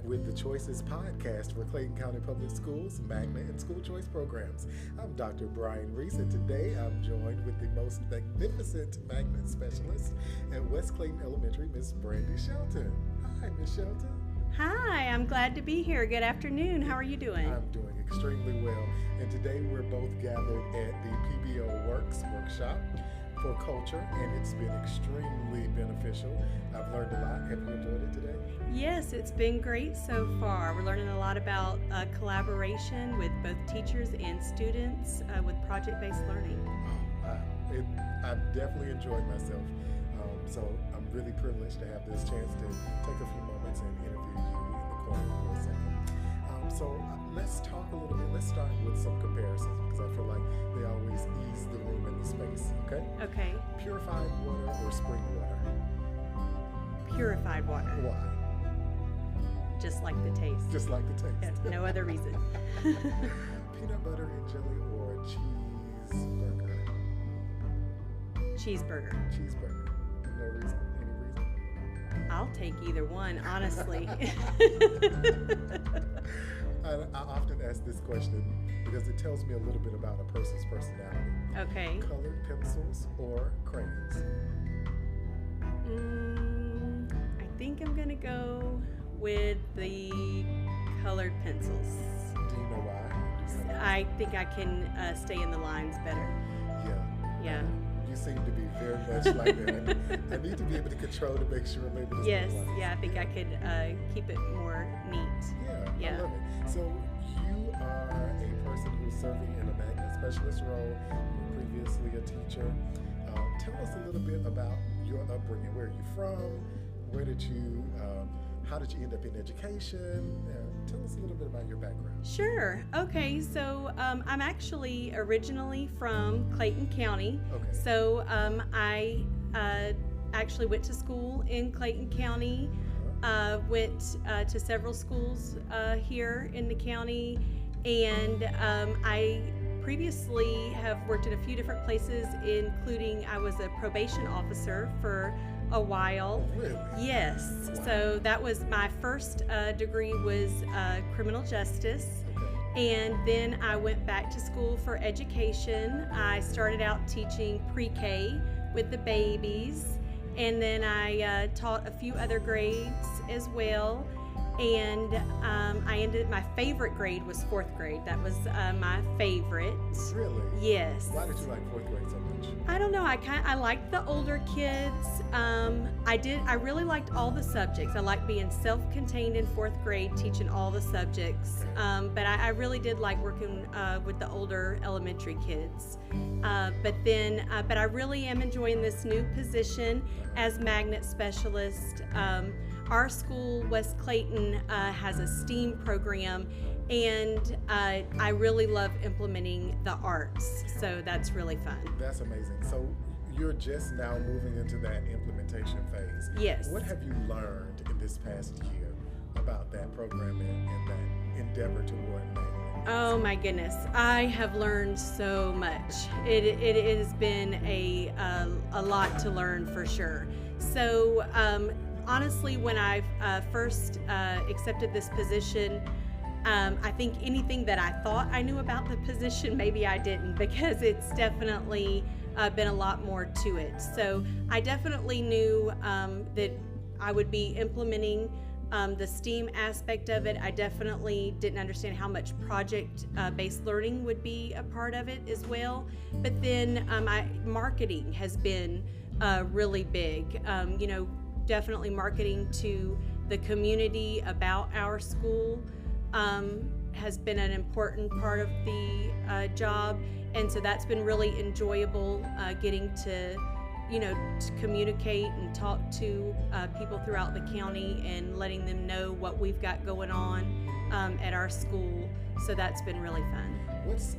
with the Choices podcast for Clayton County Public Schools, Magnet, and School Choice programs. I'm Dr. Bryan Reese, and today I'm joined with the most magnificent Magnet specialist at West Clayton Elementary, Miss Brandy Shelton. Hi, Miss Shelton. Hi, I'm glad to be here. Good afternoon. How are you doing? I'm doing extremely well. And today we're both gathered at the PBO Works workshop for culture, and it's been extremely beneficial. I've learned a lot. Have you enjoyed it today? Yes, it's been great so far. We're learning a lot about collaboration with both teachers and students with project-based learning. I've definitely enjoyed myself. So I'm really privileged to have this chance to take a few moments and interview you in the corner for a second. Let's talk a little bit. Let's start with some comparisons because I feel like they always ease the room and the space, okay? Okay. Purified water or spring water? Purified water. Why? Just like the taste. Just like the taste. Yes, no other reason. Peanut butter and jelly or cheeseburger? Cheeseburger. Cheeseburger. No reason? Any reason? I'll take either one, honestly. I often ask this question because it tells me a little bit about a person's personality. Okay. Colored pencils or crayons? I think I'm going to go with the colored pencils. Do you know why? I think I can stay in the lines better. Yeah. You seem to be very much like that. I need to be able to control to make sure I'm able to Yes, stay alive. yeah, I think I could keep it more neat. Yeah, I love it. So you are a person who's serving in a magnet specialist role. You were previously a teacher. Tell us a little bit about your upbringing. Where are you from? Where did you, how did you end up in education? Tell us a little bit about your background. Sure. Okay, so I'm actually originally from Clayton County. Okay. So I actually went to school in Clayton County, went to several schools here in the county, and I previously have worked in a few different places, including I was a probation officer for a while. Oh, really? Yes. Wow. So that was my first degree was criminal justice. Okay. And then I went back to school for education. I started out teaching pre-K with the babies, and then I taught a few other grades as well. And my favorite grade was fourth grade. That was my favorite. Really? Yes. Why did you like fourth grade so much? I don't know. I liked the older kids. I really liked all the subjects. I liked being self-contained in fourth grade, teaching all the subjects. But I really did like working with the older elementary kids. But I really am enjoying this new position as magnet specialist. Our school, West Clayton, has a STEAM program, and I really love implementing the arts, so that's really fun. That's amazing. So you're just now moving into that implementation phase. Yes. What have you learned in this past year about that program and that endeavor toward magnet? Oh my goodness, I have learned so much. It has been a lot to learn for sure. So honestly, when I first accepted this position, I think anything that I thought I knew about the position, maybe I didn't, because it's definitely been a lot more to it. So I definitely knew that I would be implementing the STEAM aspect of it. I definitely didn't understand how much project-based learning would be a part of it as well. But then marketing has been really big. Definitely marketing to the community about our school has been an important part of the job, and so that's been really enjoyable, getting to communicate and talk to people throughout the county and letting them know what we've got going on at our school. So that's been really fun.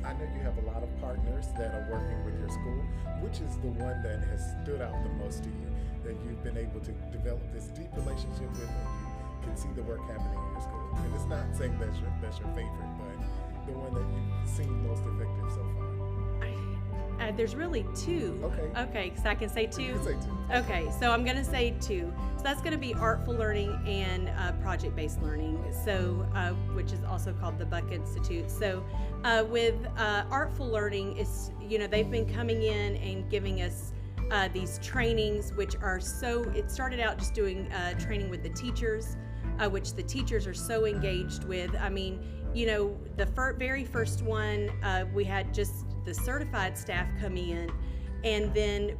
I know you have a lot of partners that are working with your school. Which is the one that has stood out the most to you, that you've been able to develop this deep relationship with, and you can see the work happening in your school? And it's not saying that's your favorite, but the one that you've seen most effective so far. There's really two. Okay. Okay, so I can say two? You can say two. Okay, so I'm going to say two. So that's going to be artful learning and project-based learning, so which is also called the Buck Institute. So with artful learning, is they've been coming in and giving us these trainings, which are it started out just doing training with the teachers, which the teachers are so engaged with. I mean, the very first one, we had just the certified staff come in, and then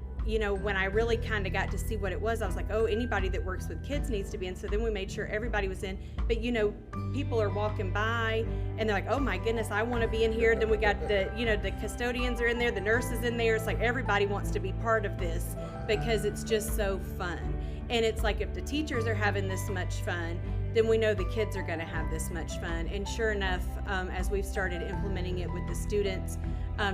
when I really kind of got to see what it was, I was like, oh, anybody that works with kids needs to be in. So then we made sure everybody was in. But people are walking by and they're like, oh my goodness, I want to be in here. Then we got the custodians are in there, the nurses in there. It's like everybody wants to be part of this because it's just so fun. And it's like, if the teachers are having this much fun, then we know the kids are going to have this much fun. And sure enough, as we've started implementing it with the students,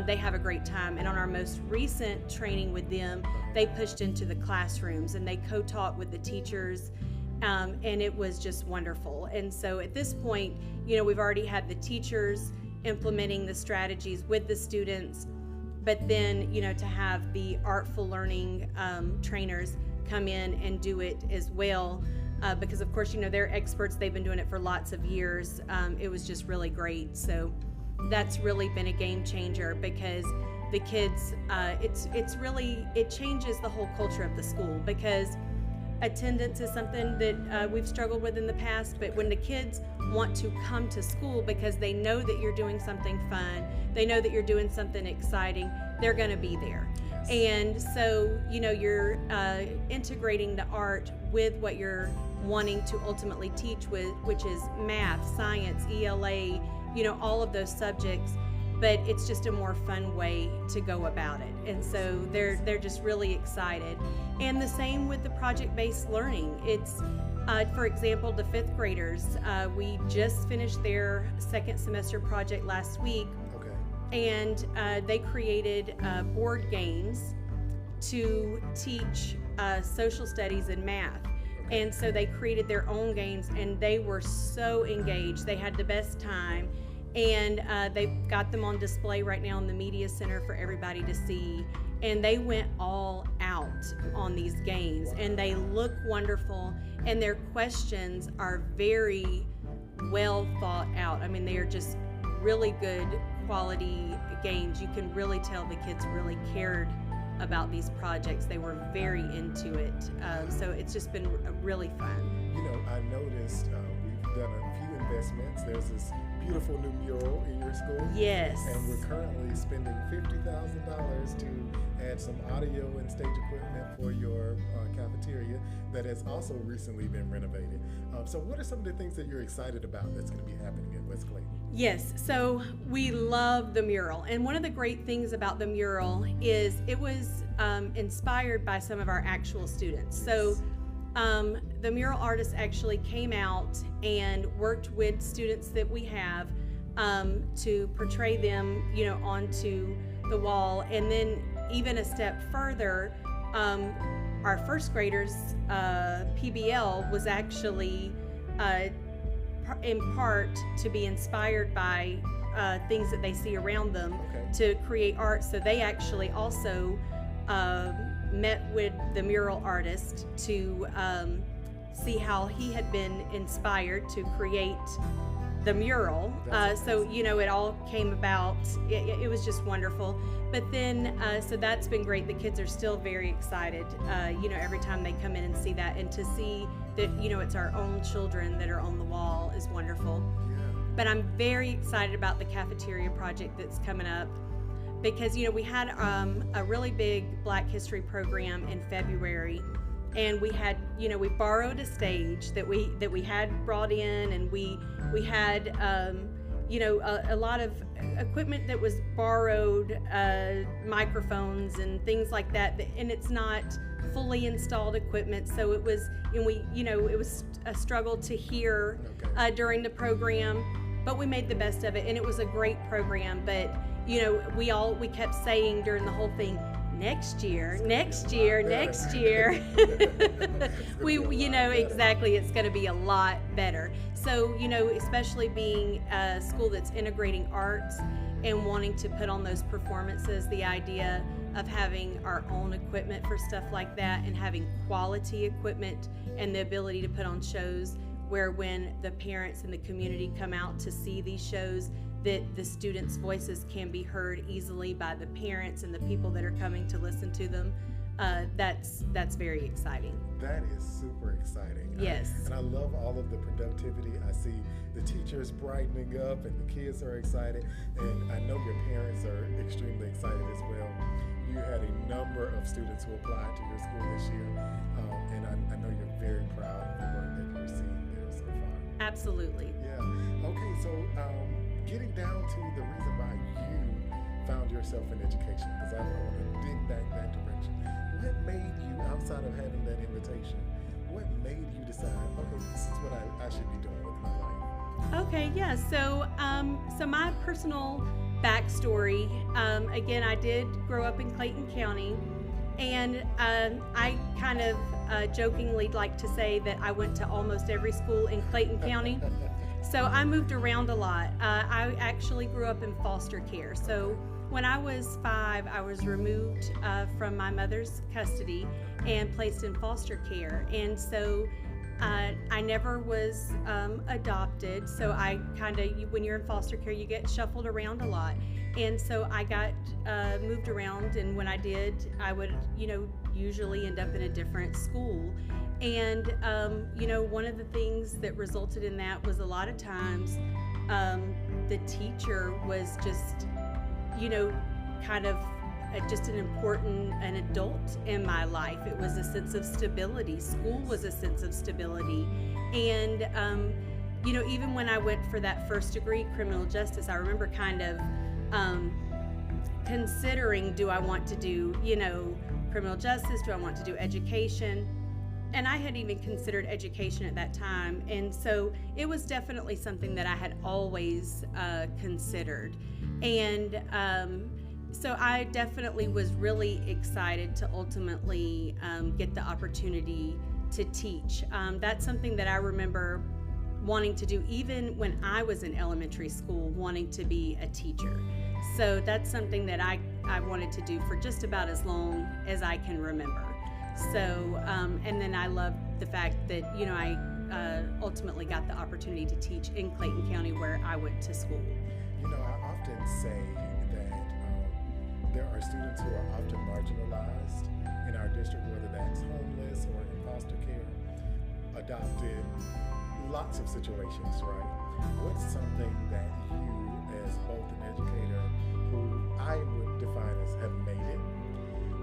they have a great time. And on our most recent training with them, they pushed into the classrooms and they co-taught with the teachers, and it was just wonderful. And so at this point, we've already had the teachers implementing the strategies with the students, but then, to have the artful learning trainers come in and do it as well. Because of course, they're experts, they've been doing it for lots of years. It was just really great. So that's really been a game changer, because the kids, it changes the whole culture of the school, because attendance is something that we've struggled with in the past, but when the kids want to come to school because they know that you're doing something fun, they know that you're doing something exciting, they're going to be there. And so, you're integrating the art with what you're wanting to ultimately teach with, which is math, science, ELA, all of those subjects, but it's just a more fun way to go about it. And so they're just really excited. And the same with the project-based learning. It's, for example, the fifth graders, we just finished their second semester project last week. And they created board games to teach social studies and math. And so they created their own games, and they were so engaged. They had the best time, and they've got them on display right now in the media center for everybody to see. And they went all out on these games, and they look wonderful, and their questions are very well thought out. I mean, they are just really good quality games. You can really tell the kids really cared about these projects. They were very into it. So it's just been really fun. I noticed we've done a few investments. There's this beautiful new mural in your school. Yes. And we're currently spending $50,000 to add some audio and stage equipment for your cafeteria that has also recently been renovated. So what are some of the things that you're excited about that's going to be happening at West Clayton? Yes, so we love the mural. And one of the great things about the mural is it was inspired by some of our actual students. Yes. So the mural artist actually came out and worked with students that we have to portray them, onto the wall. And then even a step further, our first graders PBL was actually in part to be inspired by things that they see around them to create art. So they actually also met with the mural artist to see how he had been inspired to create the mural. So it all came about. It was just wonderful. But then so that's been great. The kids are still very excited every time they come in and see that, and to see that it's our own children that are on the wall is wonderful. But I'm very excited about the cafeteria project that's coming up, because we had a really big Black History program in February, and we had we borrowed a stage that we had brought in, and we had a lot of equipment that was borrowed, microphones and things like that, and it's not fully installed equipment. So it was, and it was a struggle to hear during the program, but we made the best of it, and it was a great program. But we kept saying during the whole thing, next year. Exactly, it's going to be a lot better. So, especially being a school that's integrating arts and wanting to put on those performances, the idea of having our own equipment for stuff like that and having quality equipment and the ability to put on shows where when the parents and the community come out to see these shows, that the students' voices can be heard easily by the parents and the people that are coming to listen to them. That's very exciting. That is super exciting. Yes. And I love all of the productivity. I see the teachers brightening up and the kids are excited. And I know your parents are extremely excited as well. You had a number of students who applied to your school this year. And I know you're very proud of the work that you're seeing there so far. Absolutely. Yeah. Okay, so getting down to the reason why you found yourself in education, because I want to dig back that direction. What made you, outside of having that invitation, what made you decide, okay, this is what I should be doing with my life? Okay, yeah. So my personal backstory, again, I did grow up in Clayton County, and I kind of jokingly like to say that I went to almost every school in Clayton County. So I moved around a lot. I actually grew up in foster care. So when I was 5, I was removed from my mother's custody and placed in foster care. And so I never was adopted. So I kind of, when you're in foster care, you get shuffled around a lot. And so I got moved around, and when I did, I would, usually end up in a different school. And, one of the things that resulted in that was a lot of times the teacher was just, kind of just an adult in my life. It was a sense of stability. School was a sense of stability. And, even when I went for that first degree criminal justice, I remember kind of considering, do I want to do, criminal justice? Do I want to do education? And I had even considered education at that time. And so it was definitely something that I had always considered. And so I definitely was really excited to ultimately get the opportunity to teach. That's something that I remember wanting to do even when I was in elementary school, wanting to be a teacher. So that's something that I wanted to do for just about as long as I can remember. So, and then I love the fact that, I ultimately got the opportunity to teach in Clayton County where I went to school. I often say that there are students who are often marginalized in our district, whether that's homeless or in foster care, adopted, lots of situations, right? What's something that you, as both an educator who I would define as have made it,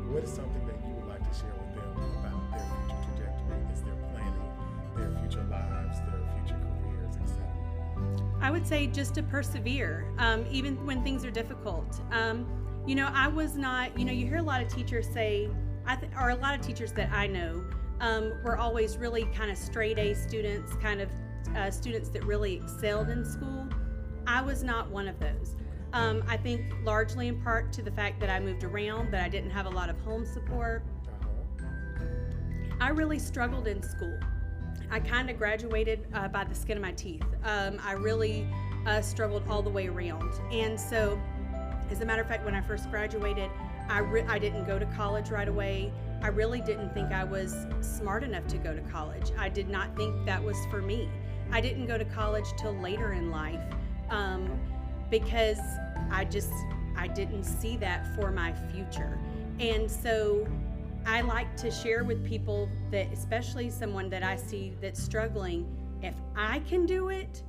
what is something that you would like to share with them about their future trajectory as they're planning their future lives, their future careers, etc.? I would say just to persevere, even when things are difficult. I was not, you hear a lot of teachers say, or a lot of teachers that I know, were always really kind of straight A students, kind of students that really excelled in school. I was not one of those. I think largely in part to the fact that I moved around, that I didn't have a lot of home support. I really struggled in school. I kind of graduated by the skin of my teeth. I really struggled all the way around. And so, as a matter of fact, when I first graduated, I didn't go to college right away. I really didn't think I was smart enough to go to college. I did not think that was for me. I didn't go to college till later in life because I didn't see that for my future. And so I like to share with people that, especially someone that I see that's struggling, if I can do it,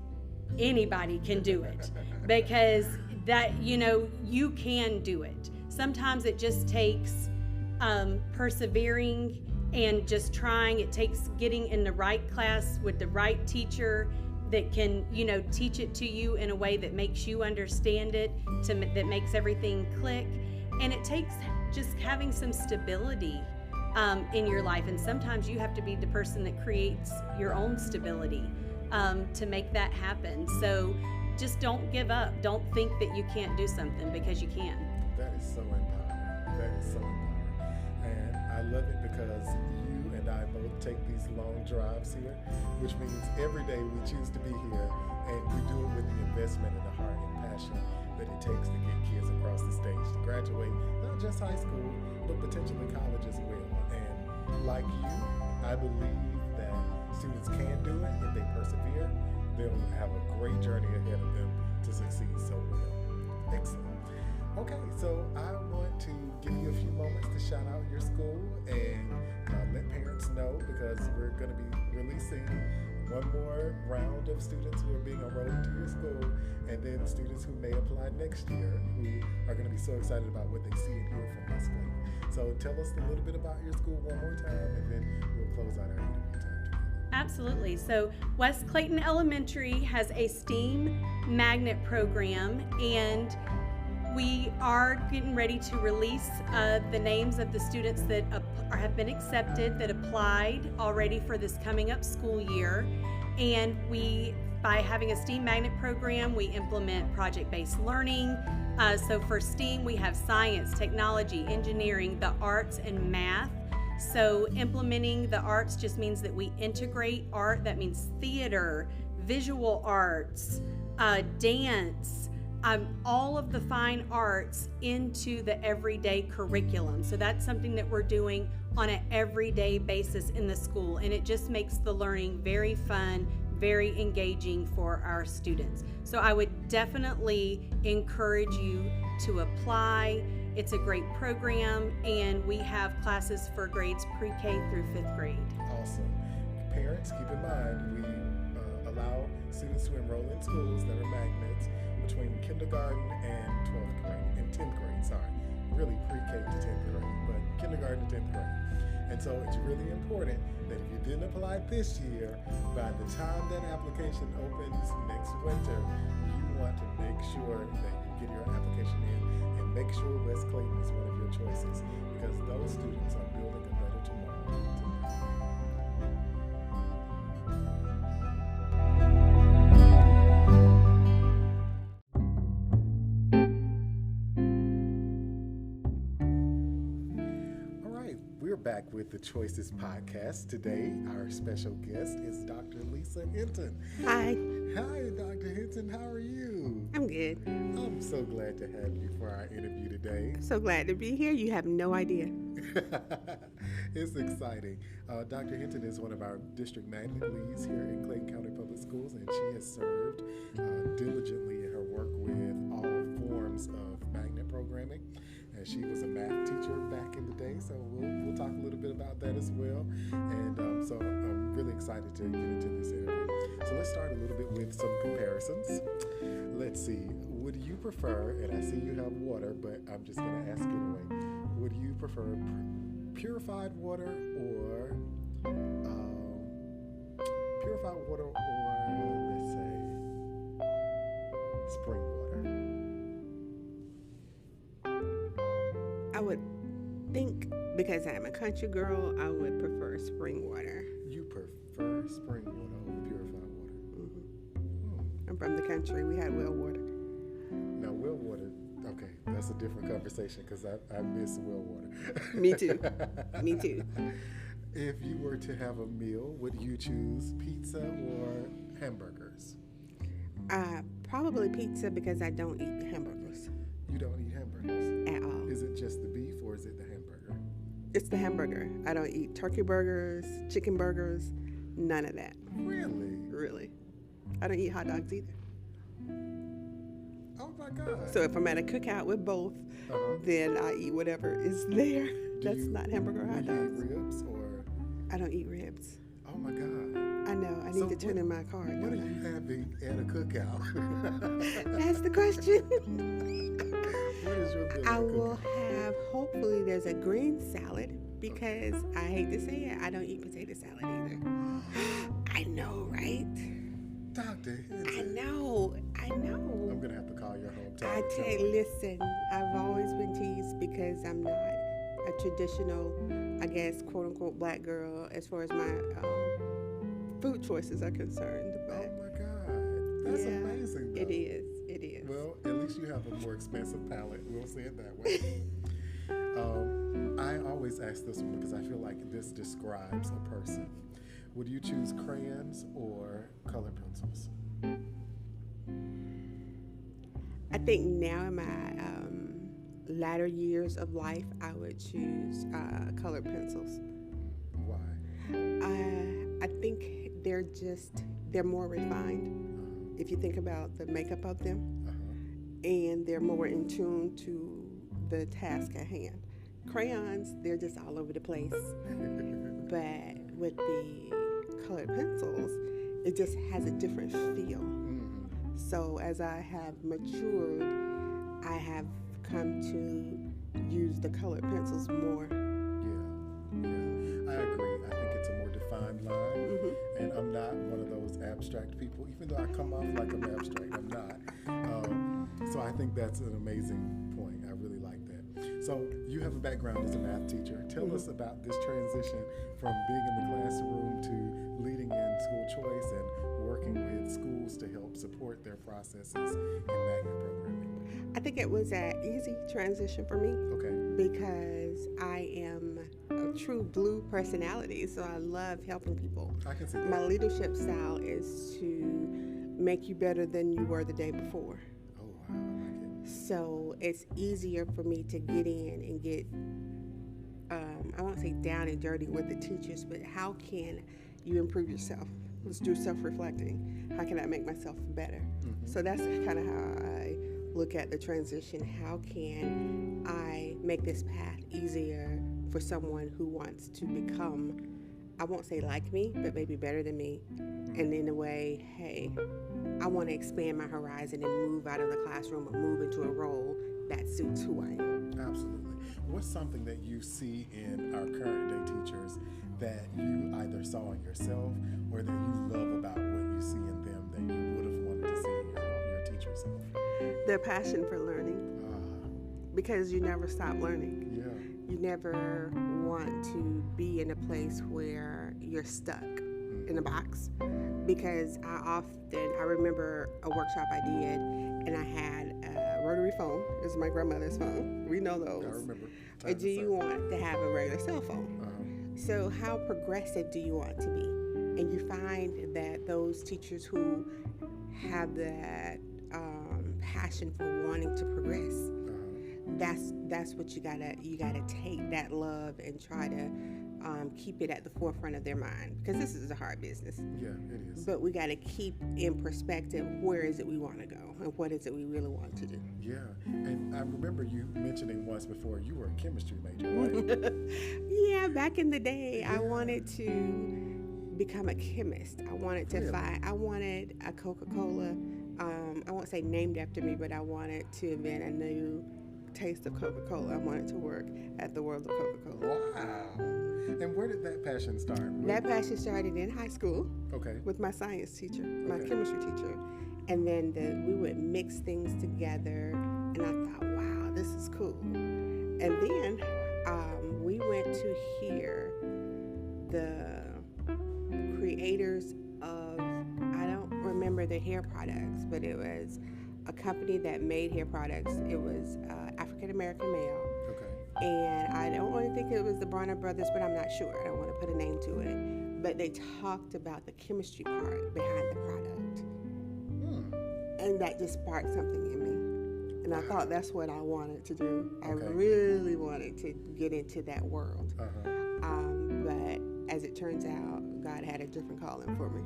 anybody can do it. Because that, you can do it. Sometimes it just takes persevering and just trying. It takes getting in the right class with the right teacher that can, teach it to you in a way that makes you understand it, that makes everything click. And it takes just having some stability in your life. And sometimes you have to be the person that creates your own stability to make that happen. So just don't give up. Don't think that you can't do something, because you can. That is so empowering. That is so empowering. And I love it because you and I both take these long drives here, which means every day we choose to be here, and we do it with the investment and the heart and passion that it takes to get kids across the stage to graduate, not just high school, but potentially college as well. And like you, I believe that students can do it if they persevere. They'll have a great journey ahead of them to succeed so well. Excellent. Okay, so I want to give you a few moments to shout out your school and let parents know, because we're going to be releasing one more round of students who are being enrolled into your school, and then students who may apply next year who are going to be so excited about what they see and hear from West Clayton. So tell us a little bit about your school one more time, and then we'll close out our interview time together. Absolutely. So West Clayton Elementary has a STEAM magnet program, and we are getting ready to release the names of the students that have been accepted, that applied already for this coming up school year. And by having a STEAM magnet program, we implement project-based learning. So for STEAM, we have science, technology, engineering, the arts, and math. So implementing the arts just means that we integrate art. That means theater, visual arts, dance, all of the fine arts into the everyday curriculum. So that's something that we're doing on an everyday basis in the school, and it just makes the learning very fun, very engaging for our students. So I would definitely encourage you to apply. It's a great program, and we have classes for grades pre-K through 5th grade. Awesome. Parents, keep in mind, we allow students to enroll in schools that are magnets between kindergarten and 12th grade, and 10th grade, sorry. Really pre-K to 10th grade, but kindergarten to 10th grade. And so it's really important that if you didn't apply this year, by the time that application opens next winter, you want to make sure that you get your application in, and make sure West Clayton is one of your choices, because those students are building a better tomorrow tonight. Back with the Choices podcast. Today, our special guest is Dr. Lisa Hinton. Hi. Hi, Dr. Hinton. How are you? I'm good. I'm so glad to have you for our interview today. So glad to be here. You have no idea. It's exciting. Dr. Hinton is one of our district magnet leads here in Clayton County Public Schools, and she has served diligently in her work with all forms of magnet programming. And she was a math teacher back in the day, so we'll talk a little bit about that as well. And so I'm really excited to get into this interview. So let's start a little bit with some comparisons. Let's see, would you prefer, and I see you have water, but I'm just going to ask anyway, would you prefer purified water or let's say spring water? I would think, because I'm a country girl, I would prefer spring water. You prefer spring water over purified water? Mm-hmm. I'm from the country. We had well water. Now, well water, okay, that's a different conversation, because I miss well water. Me too. Me too. If you were to have a meal, would you choose pizza or hamburgers? Probably pizza, because I don't eat hamburgers. You don't eat hamburgers? At all. Is it just the beef, or is it the hamburger? It's the hamburger. I don't eat turkey burgers, chicken burgers, none of that. Really? Really. I don't eat hot dogs either. Oh my God. So if I'm at a cookout with both, then I eat whatever is there. That's not hamburger or hot dogs. Do you eat ribs or? I don't eat ribs. Oh my God. I know. I need to turn in my car. What are you having at a cookout? That's the question. What is your meal? I will have, hopefully there's a green salad, because I hate to say it, I don't eat potato salad either. I know, right? Dr. Hinton. I know. I'm going to have to call your hometown. Listen, I've always been teased because I'm not a traditional, I guess, quote unquote, black girl as far as my food choices are concerned. But oh my God. That's amazing, though. It is. Well, at least you have a more expensive palate. We'll say it that way. I always ask this one because I feel like this describes a person. Would you choose crayons or color pencils? I think now in my latter years of life, I would choose colored pencils. Why? I think they're more refined. If you think about the makeup of them, and they're more in tune to the task at hand. Crayons, they're just all over the place. But with the colored pencils, it just has a different feel. So as I have matured, I have come to use the colored pencils more. Yeah, I agree. I think it's a more defined line, and I'm not one of those abstract people, even though I come off like I'm abstract, I'm not. So I think that's an amazing point. I really like that. So you have a background as a math teacher. Tell us about this transition from being in the classroom to leading in school choice and working with schools to help support their processes in magnet programming. I think it was an easy transition for me. Okay. Because I am a true blue personality, so I love helping people. I can see that. My leadership style is to make you better than you were the day before. Oh, wow, I like it. So it's easier for me to get in and get, I won't say down and dirty with the teachers, but how can you improve yourself? Let's do self-reflecting. How can I make myself better? So that's kind of how I look at the transition. How can I make this path easier for someone who wants to become, I won't say like me, but maybe better than me? And in a way, hey, I want to expand my horizon and move out of the classroom or move into a role that suits who I am. Absolutely. What's something that you see in our current day teachers that you either saw in yourself or that you love about what you see in them that you would have wanted to see in your teacher self? Their passion for learning, because you never stop learning. Yeah. You never want to be in a place where you're stuck in a box, because I remember a workshop I did, and I had a rotary phone. This is my grandmother's phone. We know those. I remember. Or do you want to have a regular cell phone? So how progressive do you want to be? And you find that those teachers who have that passion for wanting to progress, that's what you gotta take that love and try to keep it at the forefront of their mind, because this is a hard business. Yeah, it is. But we gotta keep in perspective, where is it we want to go and what is it we really want to do. Yeah, and I remember you mentioning once before you were a chemistry major, right? Yeah, back in the day, I wanted to become a chemist. I wanted to I wanted a Coca-Cola. I won't say named after me, but I wanted to invent a new taste of Coca-Cola. I wanted to work at the World of Coca-Cola. Wow. And where did that passion start? That passion started in high school. Okay. With my science teacher, my chemistry teacher. And then we would mix things together, and I thought, wow, this is cool. And then we went to hear the creators of, I don't remember the hair products, but it was a company that made hair products. It was African-American male. Okay. And I don't really think it was the Bryan brothers, but I'm not sure. I don't want to put a name to it. But they talked about the chemistry part behind the product. And that just sparked something in me. And I thought that's what I wanted to do. I really wanted to get into that world. But as it turns out, God had a different calling for me.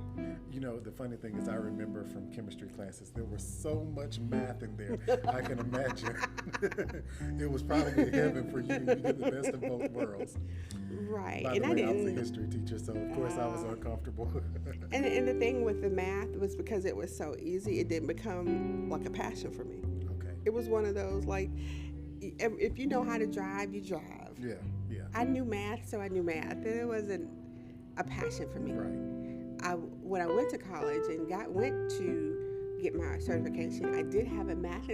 You know, the funny thing is I remember from chemistry classes, there was so much math in there, I can imagine. It was probably heaven for you. You did the best of both worlds. Right. By the way, I was a history teacher, so of course I was uncomfortable. and the thing with the math was because it was so easy, it didn't become like a passion for me. Okay. It was one of those, like, if you know how to drive, you drive. Yeah, yeah. I knew math, so I knew math. It wasn't a passion for me. Right. When I went to college and went to get my certification, I did have a math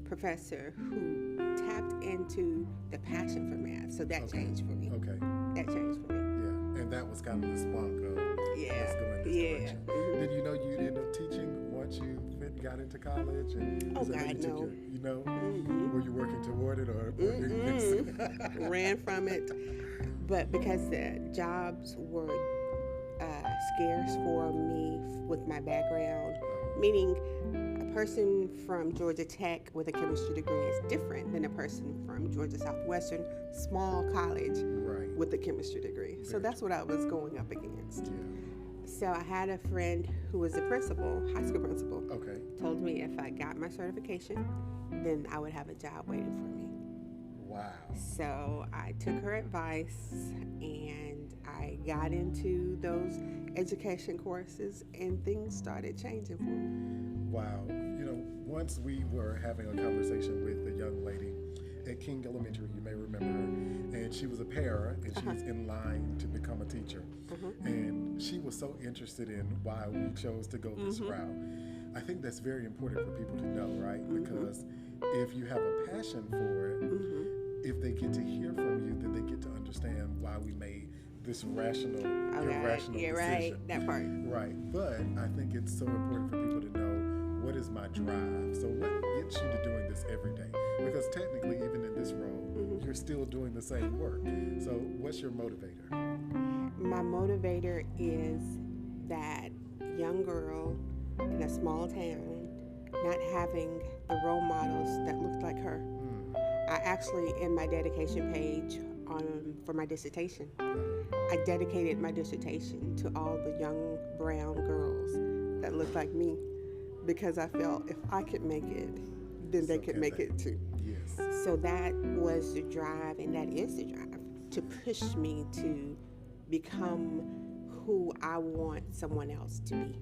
professor who tapped into the passion for math. So that changed for me. Okay. That changed for me. Yeah, and that was kind of the spunk of let's go in this direction. Mm-hmm. Did you know you'd end up teaching once you got into college? And oh, God, no. You know? Were you working toward it or did you ran from it? But because the jobs were scarce for me with my background, meaning a person from Georgia Tech with a chemistry degree is different than a person from Georgia Southwestern, small college, Right. with a chemistry degree. So Very that's what I was going up against. Yeah. So I had a friend who was a principal, high school principal, Okay. told me if I got my certification, then I would have a job waiting for me. Wow. So I took her advice and I got into those education courses and things started changing for me. Wow. Once we were having a conversation with a young lady at King Elementary, you may remember her, and she was a para, and she was in line to become a teacher. And she was so interested in why we chose to go this route. I think that's very important for people to know, right? Because if you have a passion for it, if they get to hear from you, then they get to understand why we made this rational, irrational yeah, decision. right, that part. Right. But I think it's so important for people to know, what is my drive? So what gets you to doing this every day? Because technically, even in this role, you're still doing the same work. So what's your motivator? My motivator is that young girl in a small town not having the role models that looked like her. I actually, in my dedication page for my dissertation, I dedicated my dissertation to all the young brown girls that looked like me, because I felt if I could make it, then they could make it too. Yes. So that was the drive, and that is the drive, to push me to become who I want someone else to be,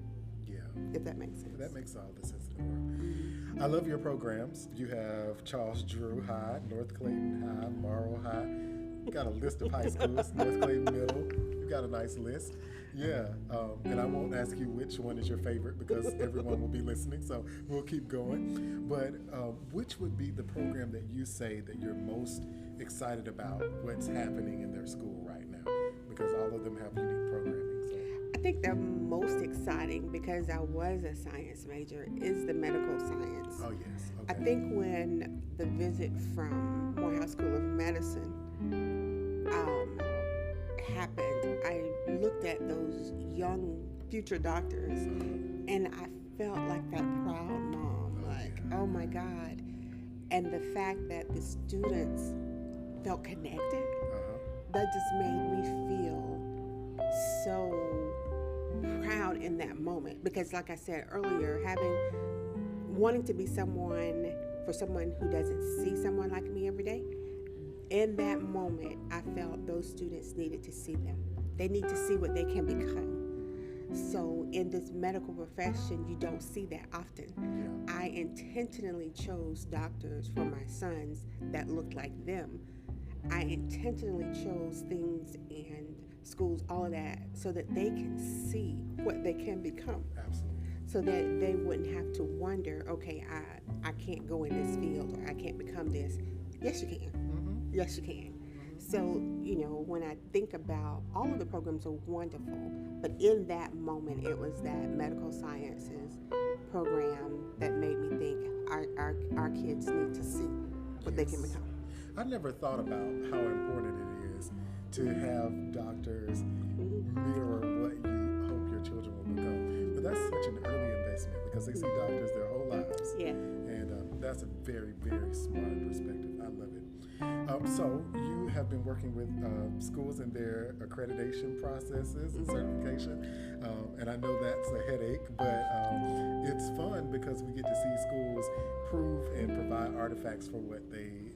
Yeah. if that makes sense. That makes all the sense in the world. I love your programs. You have Charles Drew High, North Clayton High, Morrow High. You got a list of high schools, North Clayton Middle. You got a nice list. Yeah, and I won't ask you which one is your favorite because everyone will be listening, so we'll keep going. But which would be the program that you say that you're most excited about what's happening in their school right now? Because all of them have unique programming. So. I think the most exciting, because I was a science major, is the medical science. Oh, yes. I Okay. think when the visit from Morehouse School of Medicine happened, I looked at those young future doctors and I felt like that proud mom, like, oh my God. And the fact that the students felt connected, that just made me feel so proud in that moment. Because like I said earlier, wanting to be someone for someone who doesn't see someone like me every day, in that moment, I felt those students needed to see them. They need to see what they can become. So in this medical profession, you don't see that often. Yeah. I intentionally chose doctors for my sons that looked like them. I intentionally chose things and schools, all of that, so that they can see what they can become. Absolutely. So that they wouldn't have to wonder, okay, I can't go in this field, or I can't become this. Yes, you can. Yes, you can. So, when I think about all of the programs are wonderful, but in that moment, it was that medical sciences program that made me think our kids need to see what they can become. I never thought about how important it is to have doctors mirror what you hope your children will become. But that's such an early investment because they see doctors their whole lives. Yeah. And that's a very, very smart perspective. I love it. So you have been working with schools in their accreditation processes and certification, and I know that's a headache, but it's fun because we get to see schools prove and provide artifacts for what they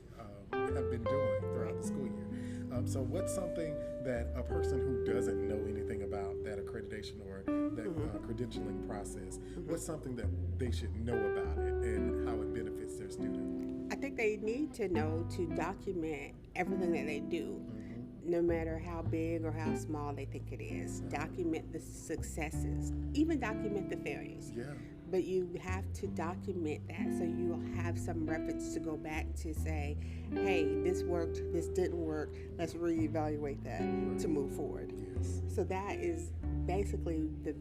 have been doing throughout the school year. So what's something that a person who doesn't know anything about that accreditation or that credentialing process, what's something that they should know about it and how it benefits their student? I think they need to know to document everything that they do, no matter how big or how small they think it is. Document the successes, even document the failures. Yeah. But you have to document that so you'll have some reference to go back to say, hey, this worked, this didn't work, let's reevaluate that to move forward. Yes. So that is basically the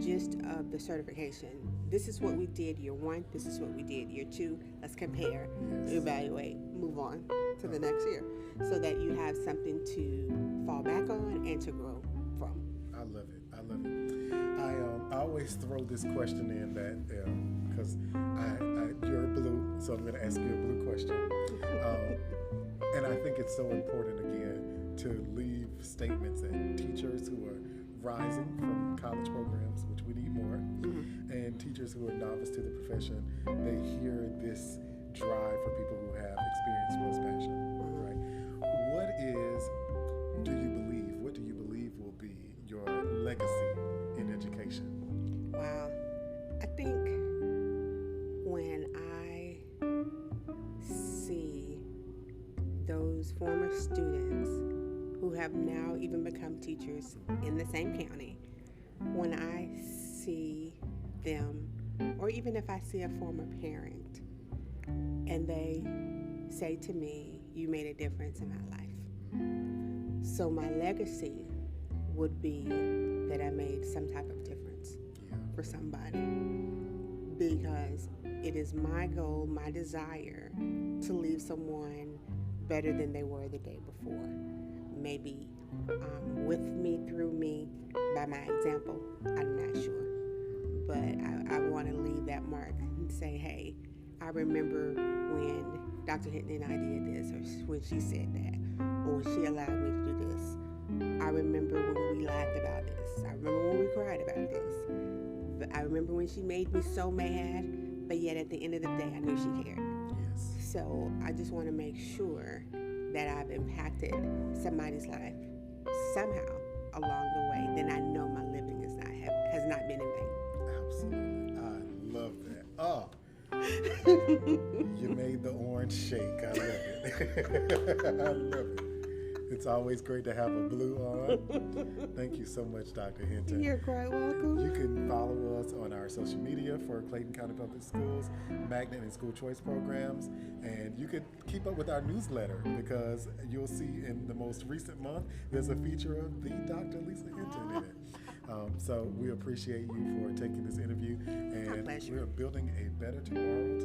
gist of the certification. This is what we did year one, this is what we did year two, let's compare, evaluate, move on to the next year, so that you have something to fall back on and to grow from. I love it. I always throw this question in that because you're blue, so I'm going to ask you a blue question. And I think it's so important again to leave statements that teachers who are rising from college programs, which we need more, and teachers who are novice to the profession, they hear this drive for people who have experience plus passion, right? What do you believe will be your legacy in education? Wow. I think when I see those former students who have now even become teachers in the same county, when I see them, or even if I see a former parent, and they say to me, "You made a difference in my life." So my legacy would be that I made some type of difference for somebody, because it is my goal, my desire to leave someone better than they were the day before. Maybe with me, through me, by my example, I'm not sure. But I want to leave that mark and say, hey, I remember when Dr. Hinton and I did this, or when she said that, or when she allowed me to do this. I remember when we laughed about this. I remember when we cried about this. But I remember when she made me so mad, but yet at the end of the day, I knew she cared. Yes. So I just want to make sure that I've impacted somebody's life somehow along the way. Then I know my living has not been in vain. Absolutely. I love that. Oh. You made the orange shake. I love it. I love it. It's always great to have a blue on. Thank you so much, Dr. Hinton. You're quite welcome. You can follow us on our social media for Clayton County Public Schools, Magnet and School Choice programs, and you can keep up with our newsletter because you'll see in the most recent month there's a feature of the Dr. Lisa Hinton in it. So we appreciate you for taking this interview, and we're building a better tomorrow